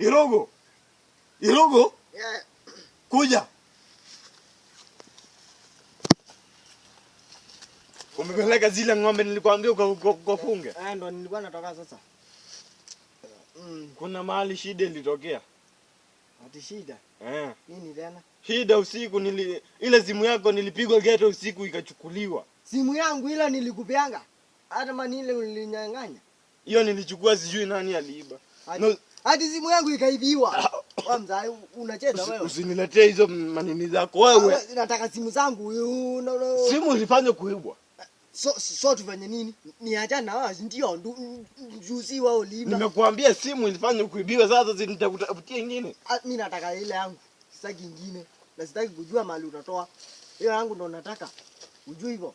Irogo. Irogo? Yeah. Kuja. Umepeleka zile ng'ombe nilikwambia ukafunge. Ndo nilikuwa natoka sasa. Kuna mahali shida ilitokea. Ati shida? Nini tena? Shida usiku ile simu yako nilipigwa ghetto usiku ikachukuliwa. Simu yangu ile nilikupeanga. Hata mani ile ulininyang'anya. Hiyo nilichukua sijui nani aliiba. Hadi simu yangu ikaibiwa. Wewe mzai unacheza wewe. Usiniletee hizo manini zako wewe. Nataka simu zangu. Simu ulifanya kuibwa. So tufanye nini? Niachana na wao ndio juzi wao liba. Nimekuambia simu ilifanya kuibiwa, sasa nitakupatia nyingine. Mimi nataka ile yangu. Sitaki nyingine. Na sitaki kujua mali utatoa. Hiyo yangu ndo nataka. Ujue hivyo.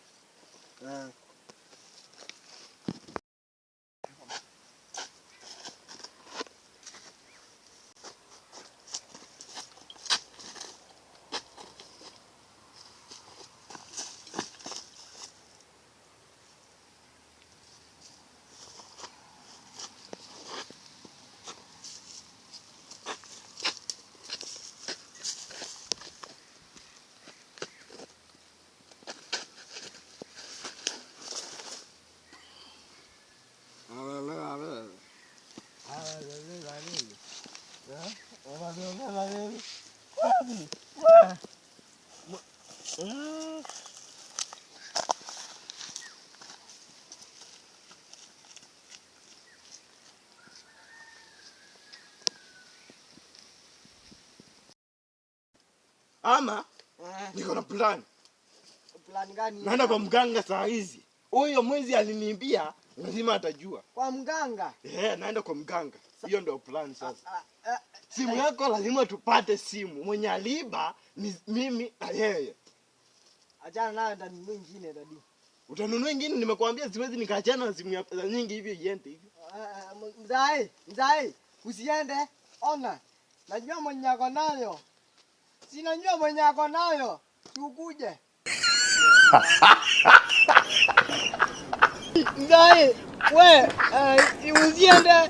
Ama niko na plan. Plan gani? Naenda kwa mganga saa hizi. Huyo mwezi aliniambia lazima atajua. Kwa mganga? Naenda kwa mganga. Hiyo ndio plan sasa. Simu yako lazima tupate simu. Mwenye aliiba ni mimi na yeye. Achana nayo ndanunua nyingine dadi. Utanunua nyingine, nimekuambia siwezi nikaachana na simu ya pesa nyingi hivi iende hivi. Mzai, usiende. Ona. Najua mwenye yako nayo. Sinajua mwenye yako nayo. Tukuje. Mzai, we, usiende.